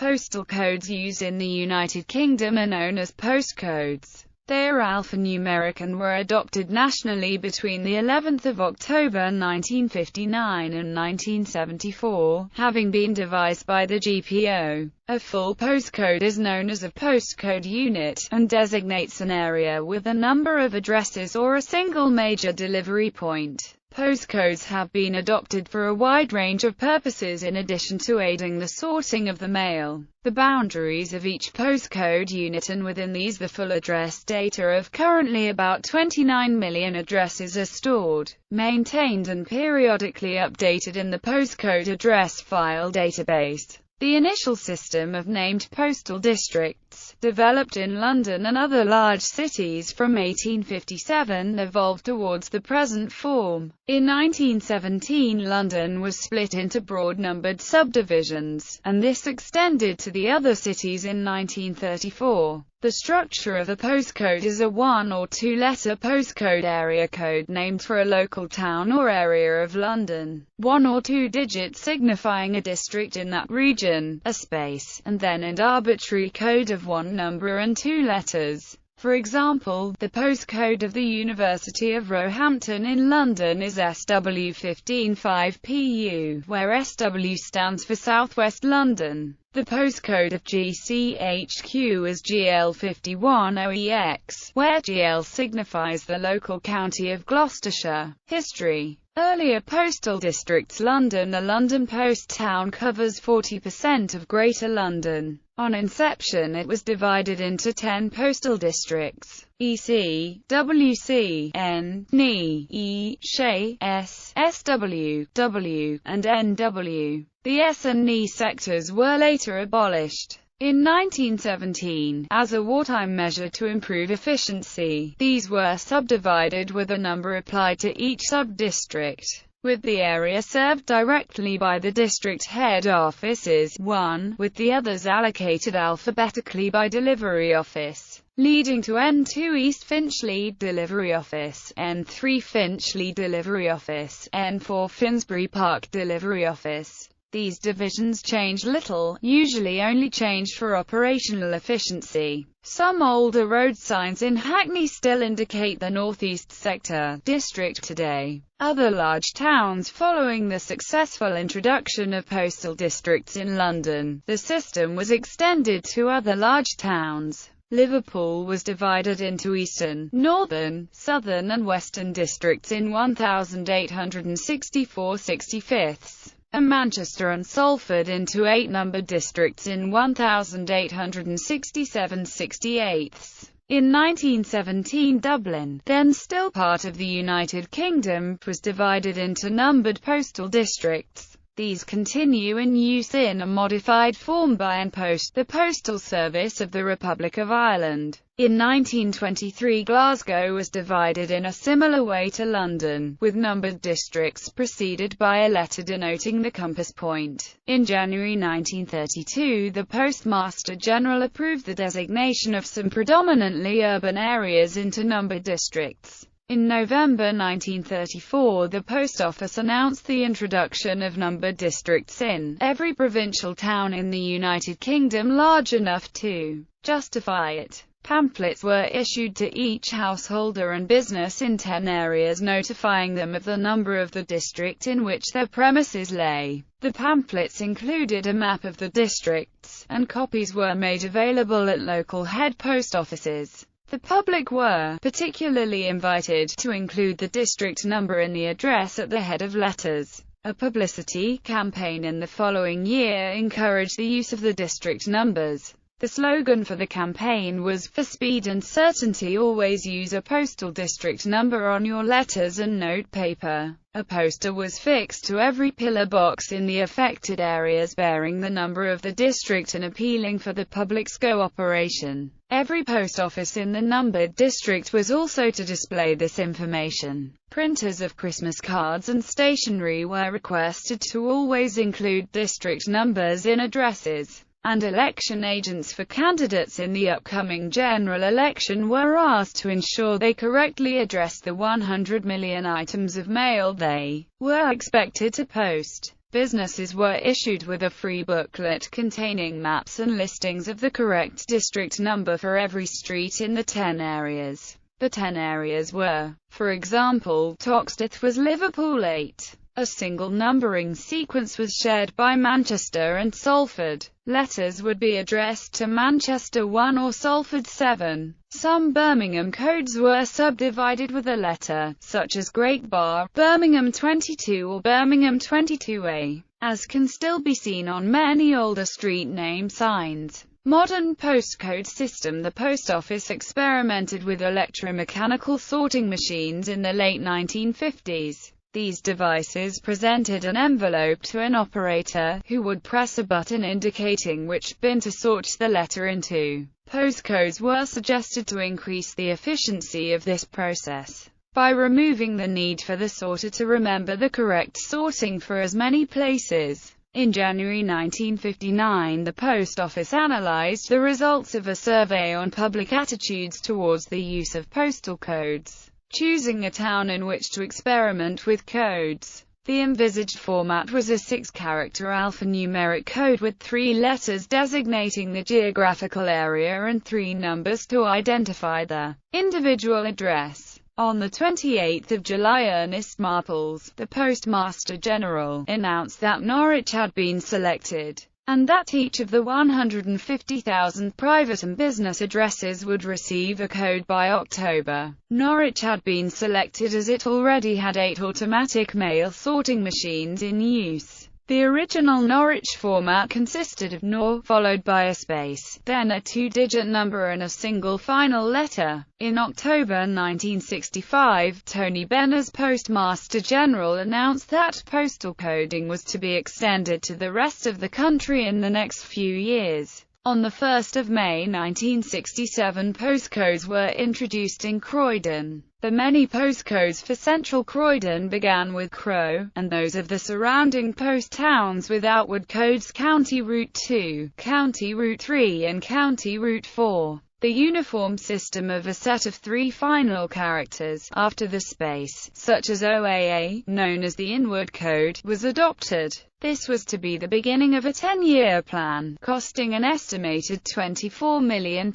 Postal codes used in the United Kingdom are known as postcodes. They are alphanumeric and were adopted nationally between the 11th of October 1959 and 1974, having been devised by the GPO. A full postcode is known as a postcode unit, and designates an area with a number of addresses or a single major delivery point. Postcodes have been adopted for a wide range of purposes in addition to aiding the sorting of the mail. The boundaries of each postcode unit, and within these the full address data of currently about 29 million addresses, are stored, maintained and periodically updated in the postcode address file database. The initial system of named postal districts, developed in London and other large cities from 1857, evolved towards the present form. In 1917, London was split into broad-numbered subdivisions, and this extended to the other cities in 1934. The structure of a postcode is a one- or two-letter postcode area code named for a local town or area of London, one or two digits signifying a district in that region, a space, and then an arbitrary code of one number and two letters. For example, the postcode of the University of Roehampton in London is SW155PU, where SW stands for South West London. The postcode of GCHQ is GL51OEX, where GL signifies the local county of Gloucestershire. History. Earlier postal districts. London. The London Post town covers 40% of Greater London. On inception it was divided into 10 postal districts: EC, WC, N, NE, E, SHE, S, SW, W, and NW. The S and NE sectors were later abolished. In 1917, as a wartime measure to improve efficiency, these were subdivided with a number applied to each sub-district, with the area served directly by the district head offices, one, with the others allocated alphabetically by delivery office, leading to N2 East Finchley Delivery Office, N3 Finchley Delivery Office, N4 Finsbury Park Delivery Office. These divisions changed little, usually only changed for operational efficiency. Some older road signs in Hackney still indicate the northeast sector district today. Other large towns. Following the successful introduction of postal districts in London, the system was extended to other large towns. Liverpool was divided into eastern, northern, southern and western districts in 1864/65. And Manchester and Salford into 8 numbered districts in 1867/68. In 1917, Dublin, then still part of the United Kingdom, was divided into numbered postal districts. These continue in use in a modified form by An Post, the postal service of the Republic of Ireland. In 1923, Glasgow was divided in a similar way to London, with numbered districts preceded by a letter denoting the compass point. In January 1932, the Postmaster General approved the designation of some predominantly urban areas into numbered districts. In November 1934, the Post Office announced the introduction of numbered districts in every provincial town in the United Kingdom large enough to justify it. Pamphlets were issued to each householder and business in 10 areas notifying them of the number of the district in which their premises lay. The pamphlets included a map of the districts, and copies were made available at local head post offices. The public were particularly invited to include the district number in the address at the head of letters. A publicity campaign in the following year encouraged the use of the district numbers. The slogan for the campaign was, "For speed and certainty, always use a postal district number on your letters and note paper." A poster was fixed to every pillar box in the affected areas bearing the number of the district and appealing for the public's cooperation. Every post office in the numbered district was also to display this information. Printers of Christmas cards and stationery were requested to always include district numbers in addresses, and election agents for candidates in the upcoming general election were asked to ensure they correctly addressed the 100 million items of mail they were expected to post. Businesses were issued with a free booklet containing maps and listings of the correct district number for every street in the 10 areas. The 10 areas were, for example, Toxteth was Liverpool 8. A single numbering sequence was shared by Manchester and Salford. Letters would be addressed to Manchester 1 or Salford 7. Some Birmingham codes were subdivided with a letter, such as Great Bar, Birmingham 22 or Birmingham 22A, as can still be seen on many older street name signs. Modern postcode system. The post office experimented with electromechanical sorting machines in the late 1950s. These devices presented an envelope to an operator, who would press a button indicating which bin to sort the letter into. Postcodes were suggested to increase the efficiency of this process by removing the need for the sorter to remember the correct sorting for as many places. In January 1959, the Post Office analyzed the results of a survey on public attitudes towards the use of postal codes, choosing a town in which to experiment with codes. The envisaged format was a 6-character alphanumeric code with 3 letters designating the geographical area and 3 numbers to identify the individual address. On the 28th of July, Ernest Marples, the Postmaster General, announced that Norwich had been selected, and that each of the 150,000 private and business addresses would receive a code by October. Norwich had been selected as it already had 8 automatic mail sorting machines in use. The original Norwich format consisted of NOR, followed by a space, then a 2-digit number and a single final letter. In October 1965, Tony Benn, as Postmaster General, announced that postal coding was to be extended to the rest of the country in the next few years. On the 1st of May 1967, postcodes were introduced in Croydon. The many postcodes for central Croydon began with Crow, and those of the surrounding post towns with outward codes County Route 2, County Route 3 and County Route 4. The uniform system of a set of 3 final characters, after the space, such as OAA, known as the inward code, was adopted. This was to be the beginning of a 10-year plan, costing an estimated £24 million.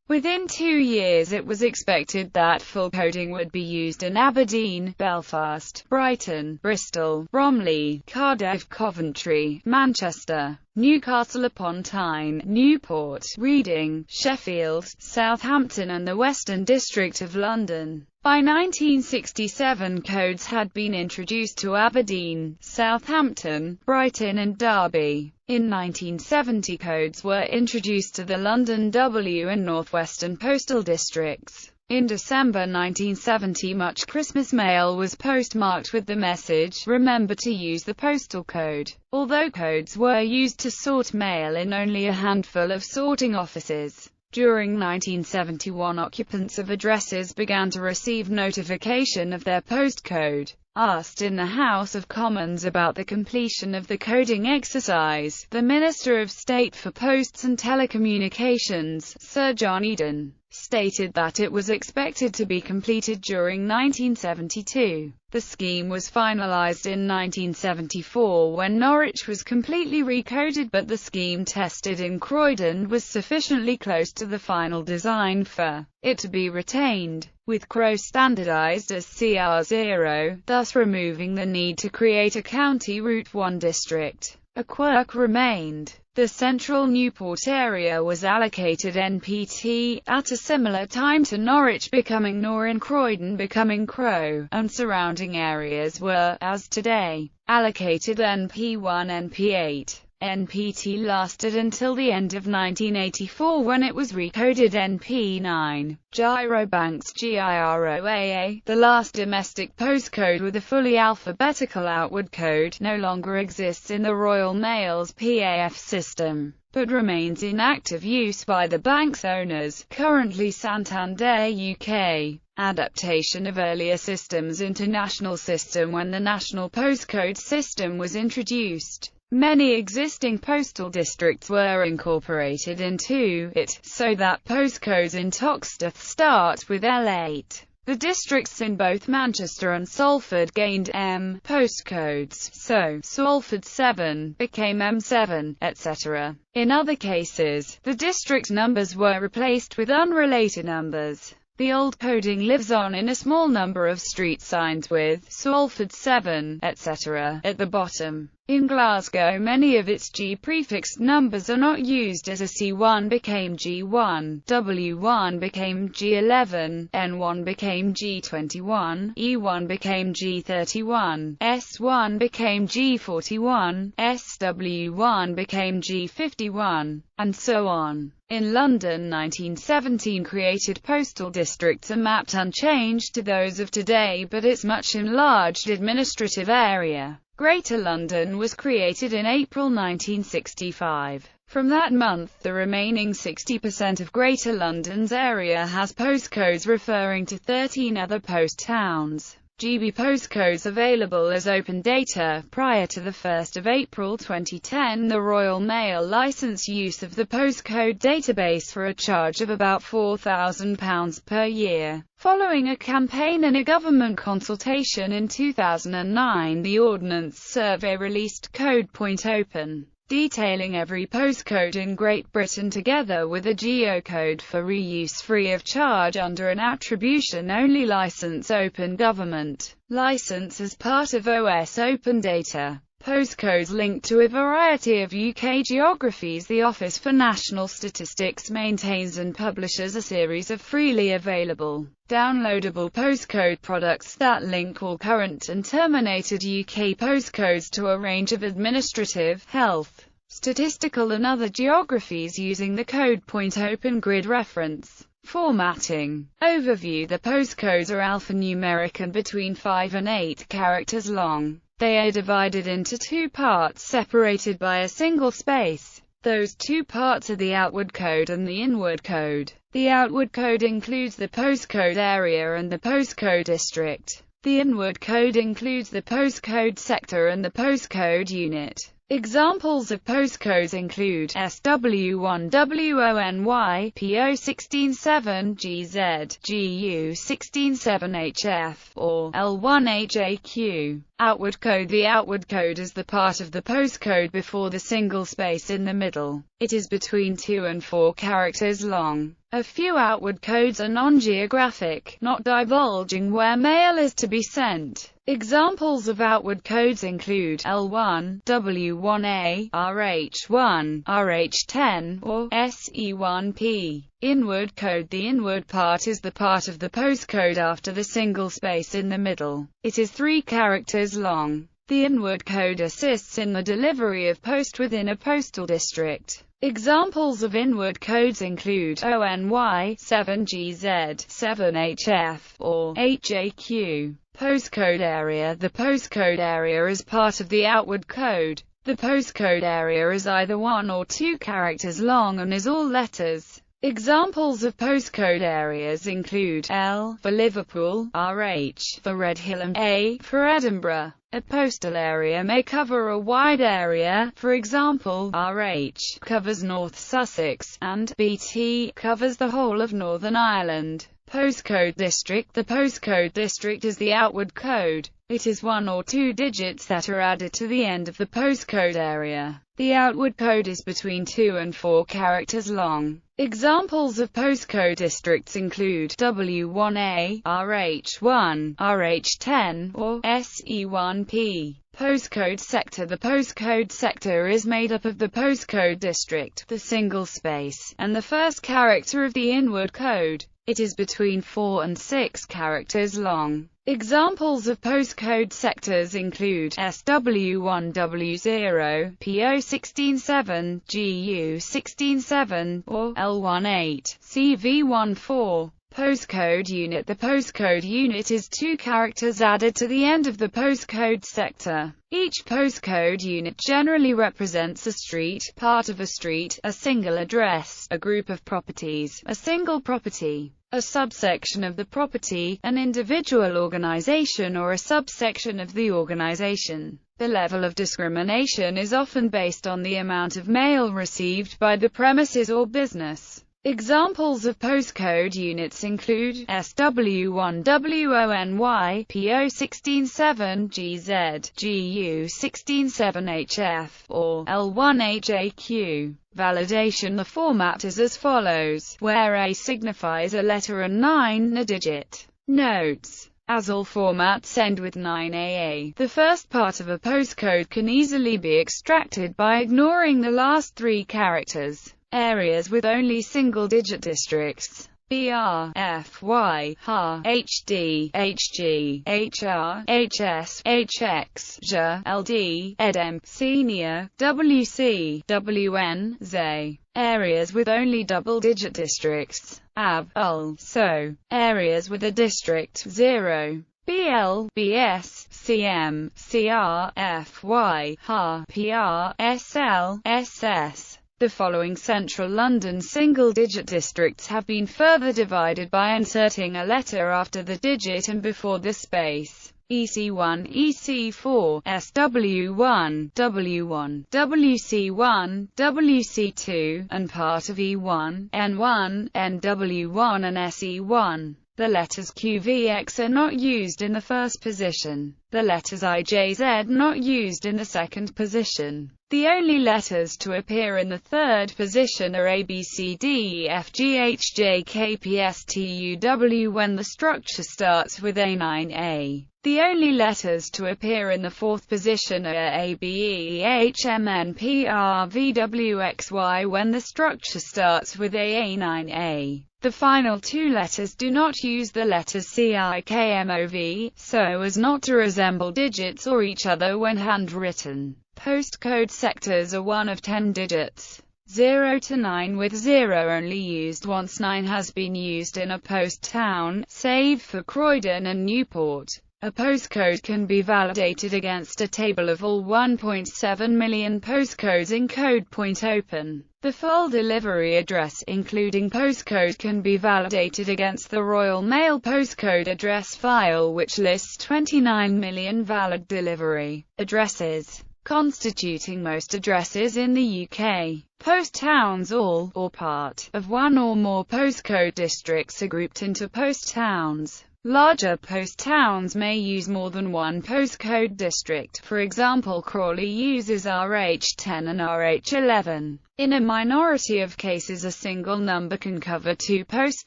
Within 2 years it was expected that full coding would be used in Aberdeen, Belfast, Brighton, Bristol, Bromley, Cardiff, Coventry, Manchester, Newcastle upon Tyne, Newport, Reading, Sheffield, Southampton and the Western District of London. By 1967, codes had been introduced to Aberdeen, Southampton, Brighton and Derby. In 1970, codes were introduced to the London W and North Western postal districts. In December 1970, much Christmas mail was postmarked with the message, "Remember to use the postal code." Although codes were used to sort mail in only a handful of sorting offices. During 1971, occupants of addresses began to receive notification of their postcode. Asked in the House of Commons about the completion of the coding exercise, the Minister of State for Posts and Telecommunications, Sir John Eden, stated that it was expected to be completed during 1972. The scheme was finalized in 1974 when Norwich was completely recoded, but the scheme tested in Croydon was sufficiently close to the final design for it to be retained, with Crow standardized as CR0, thus removing the need to create a County Route 1 district. A quirk remained. The central Newport area was allocated NPT, at a similar time to Norwich becoming Nor and Croydon becoming Crow, and surrounding areas were, as today, allocated NP1 NP8. NPT lasted until the end of 1984 when it was recoded NP9. Gyrobank's GIROAA, the last domestic postcode with a fully alphabetical outward code, no longer exists in the Royal Mail's PAF system, but remains in active use by the bank's owners, currently Santander UK. Adaptation of earlier systems into national system. When the national postcode system was introduced, many existing postal districts were incorporated into it, so that postcodes in Toxteth start with L8. The districts in both Manchester and Salford gained M postcodes, so Salford 7 became M7, etc. In other cases, the district numbers were replaced with unrelated numbers. The old coding lives on in a small number of street signs with Salford 7, etc. at the bottom. In Glasgow, many of its G-prefixed numbers are not used, as a C1 became G1, W1 became G11, N1 became G21, E1 became G31, S1 became G41, SW1 became G51, and so on. In London, 1917 created postal districts are mapped unchanged to those of today, but its much enlarged administrative area, Greater London, was created in April 1965. From that month, the remaining 60% of Greater London's area has postcodes referring to 13 other post towns. GB postcodes available as open data. Prior to the 1st of April 2010, the Royal Mail licensed use of the postcode database for a charge of about £4,000 per year. Following a campaign and a government consultation in 2009, the Ordnance Survey released Code Point Open, detailing every postcode in Great Britain together with a geocode for reuse free of charge under an attribution-only license. Open Government license as part of OS Open Data. Postcodes linked to a variety of UK geographies. The Office for National Statistics maintains and publishes a series of freely available, downloadable postcode products that link all current and terminated UK postcodes to a range of administrative, health, statistical and other geographies using the Code Point Open Grid reference. Formatting. Overview. The postcodes are alphanumeric and between 5 and 8 characters long. They are divided into two parts separated by a single space. Those two parts are the outward code and the inward code. The outward code includes the postcode area and the postcode district. The inward code includes the postcode sector and the postcode unit. Examples of postcodes include SW1WONY, PO167GZ, GU167HF, or L1HAQ. Outward code. The outward code is the part of the postcode before the single space in the middle. It is between 2 and 4 characters long. A few outward codes are non-geographic, not divulging where mail is to be sent. Examples of outward codes include L1, W1A, RH1, RH10, or SE1P. Inward code. The inward part is the part of the postcode after the single space in the middle. It is 3 characters long. The inward code assists in the delivery of post within a postal district. Examples of inward codes include ONY, 7GZ, 7HF, or HAQ. Postcode area. The postcode area is part of the outward code. The postcode area is either 1 or 2 characters long and is all letters. Examples of postcode areas include L for Liverpool, RH for Redhill and A for Edinburgh. A postal area may cover a wide area, for example, RH covers North Sussex, and BT covers the whole of Northern Ireland. Postcode district. The postcode district is the outward code. It is 1 or 2 digits that are added to the end of the postcode area. The outward code is between 2 and 4 characters long. Examples of postcode districts include W1A, RH1, RH10, or SE1P. Postcode sector. The postcode sector is made up of the postcode district, the single space, and the first character of the inward code. It is between 4 and 6 characters long. Examples of postcode sectors include SW1W0, PO167, GU167, or L18, CV14. Postcode unit. The postcode unit is 2 characters added to the end of the postcode sector. Each postcode unit generally represents a street, part of a street, a single address, a group of properties, a single property, a subsection of the property, an individual organization or a subsection of the organization. The level of discrimination is often based on the amount of mail received by the premises or business. Examples of postcode units include SW1WONY, PO167GZ, GU167HF, or L1HAQ. Validation. The format is as follows, where A signifies a letter and 9 a digit. Notes: as all formats end with 9AA, the first part of a postcode can easily be extracted by ignoring the last 3 characters. Areas with only single-digit districts: BR, FY, HA, HD, HG, HR, HS, HX, JA, LD, EDM, Senior, WC, WN, ZA. Areas with only double-digit districts: AB, UL, SO. Areas with a district 0. BL, BS, CM, CR, FY, HA, PR, SL, SS. The following central London single-digit districts have been further divided by inserting a letter after the digit and before the space. EC1, EC4, SW1, W1, WC1, WC2, and part of E1, N1, NW1 and SE1. The letters QVX are not used in the first position. The letters IJZ not used in the second position. The only letters to appear in the third position are A, B, C, D, E, F, G, H, J, K, P, S, T, U, W when the structure starts with A9A. The only letters to appear in the fourth position are A, B, E, H, M, N, P, R, V, W, X, Y when the structure starts with A9A. The final 2 letters do not use the letters C, I, K, M, O, V, so as not to resemble digits or each other when handwritten. Postcode sectors are 1 of 10 digits. 0 to 9, with 0 only used once. 9 has been used in a post town, save for Croydon and Newport. A postcode can be validated against a table of all 1.7 million postcodes in code.open. The full delivery address, including postcode, can be validated against the Royal Mail postcode address file, which lists 29 million valid delivery addresses, constituting most addresses in the UK. Post towns, all, or part, of one or more postcode districts are grouped into post towns. Larger post towns may use more than one postcode district. For example, Crawley uses RH10 and RH11. In a minority of cases, a single number can cover 2 post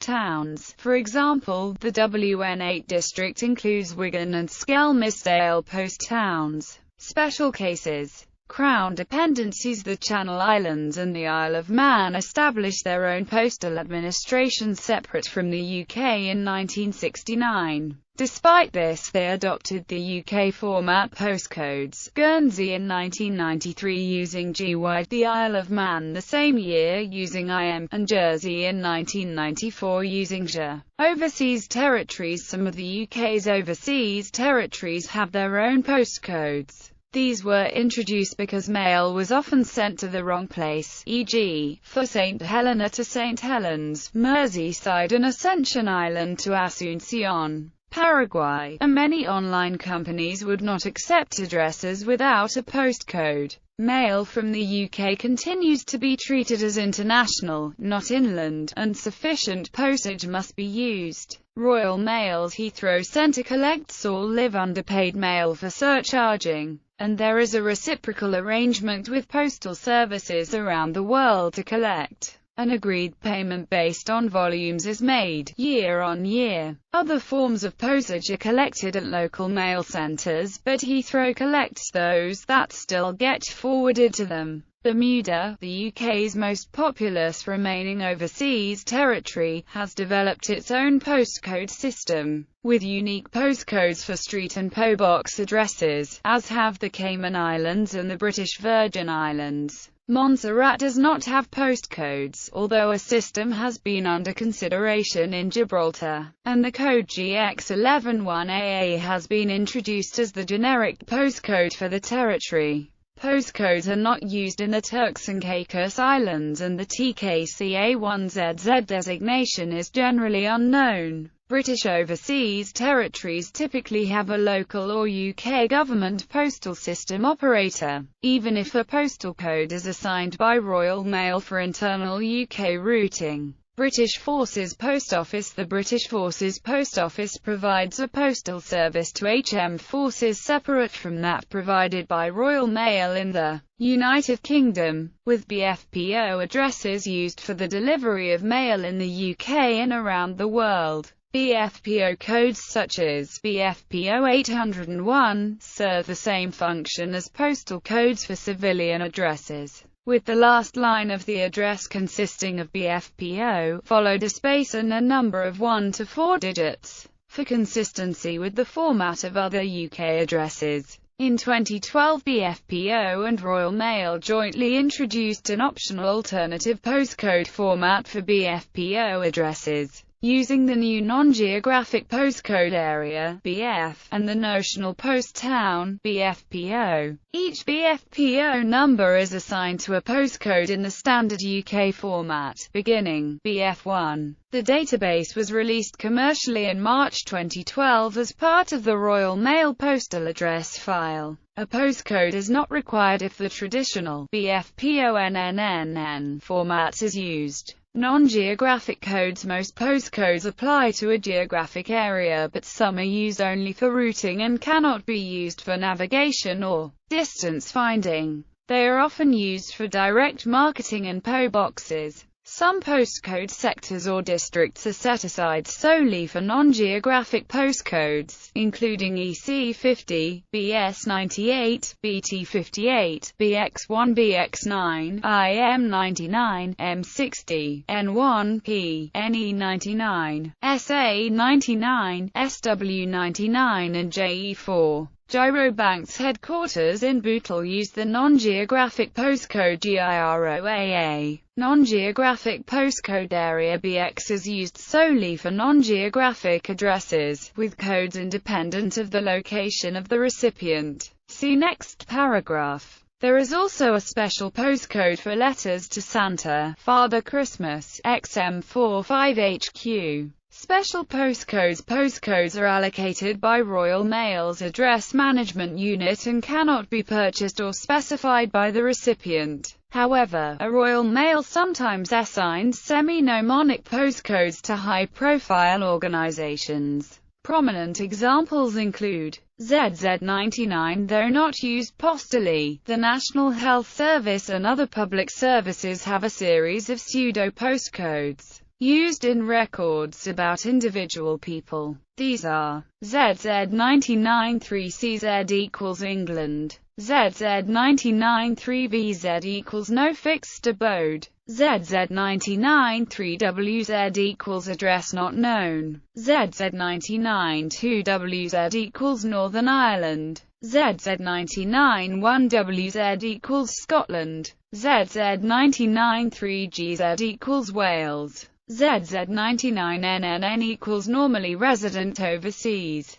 towns. For example, the WN8 district includes Wigan and Skelmersdale post towns. Special cases. Crown dependencies. The Channel Islands and the Isle of Man established their own postal administration separate from the UK in 1969. Despite this, they adopted the UK format postcodes. Guernsey in 1993 using GY, the Isle of Man the same year using IM, and Jersey in 1994 using JA. Overseas territories. Some of the UK's overseas territories have their own postcodes. These were introduced because mail was often sent to the wrong place, e.g., for St. Helena to St. Helens, Merseyside and Ascension Island to Asuncion, Paraguay, and many online companies would not accept addresses without a postcode. Mail from the UK continues to be treated as international, not inland, and sufficient postage must be used. Royal Mail's Heathrow Centre collects all live underpaid mail for surcharging, and there is a reciprocal arrangement with postal services around the world to collect. An agreed payment based on volumes is made, year on year. Other forms of postage are collected at local mail centres, but Heathrow collects those that still get forwarded to them. Bermuda, the UK's most populous remaining overseas territory, has developed its own postcode system, with unique postcodes for street and PO box addresses, as have the Cayman Islands and the British Virgin Islands. Montserrat does not have postcodes, although a system has been under consideration in Gibraltar, and the code GX111AA has been introduced as the generic postcode for the territory. Postcodes are not used in the Turks and Caicos Islands, and the TKCA1ZZ designation is generally unknown. British overseas territories typically have a local or UK government postal system operator, even if a postal code is assigned by Royal Mail for internal UK routing. British Forces Post Office. The British Forces Post Office provides a postal service to HM forces separate from that provided by Royal Mail in the United Kingdom, with BFPO addresses used for the delivery of mail in the UK and around the world. BFPO codes such as BFPO 801 serve the same function as postal codes for civilian addresses, with the last line of the address consisting of BFPO, followed a space and a number of 1 to 4 digits, for consistency with the format of other UK addresses. In 2012, BFPO and Royal Mail jointly introduced an optional alternative postcode format for BFPO addresses, using the new non-geographic postcode area (BF) and the notional post town (BFPO). Each BFPO number is assigned to a postcode in the standard UK format, beginning BF1. The database was released commercially in March 2012 as part of the Royal Mail postal address file. A postcode is not required if the traditional BFPONNN format is used. Non-geographic codes. Most postcodes apply to a geographic area, but some are used only for routing and cannot be used for navigation or distance finding. They are often used for direct marketing and PO boxes. Some postcode sectors or districts are set aside solely for non-geographic postcodes, including EC50, BS98, BT58, BX1, BX9, IM99, M60, N1P, NE99, SA99, SW99 and JE4. Gyrobank's headquarters in Bootle use the non-geographic postcode GIROAA. Non-geographic postcode area BX is used solely for non-geographic addresses, with codes independent of the location of the recipient. See next paragraph. There is also a special postcode for letters to Santa, Father Christmas, XM45HQ. Special postcodes. Postcodes are allocated by Royal Mail's Address Management Unit and cannot be purchased or specified by the recipient. However, a Royal Mail sometimes assigns semi-mnemonic postcodes to high-profile organizations. Prominent examples include ZZ99, though not used postally. The National Health Service and other public services have a series of pseudo-postcodes used in records about individual people. These are ZZ99-3CZ equals England, ZZ99-3VZ equals no fixed abode, ZZ99-3WZ equals address not known, ZZ99-2WZ equals Northern Ireland, ZZ99-1WZ equals Scotland, ZZ99-3GZ equals Wales, ZZ99NNN equals normally resident overseas.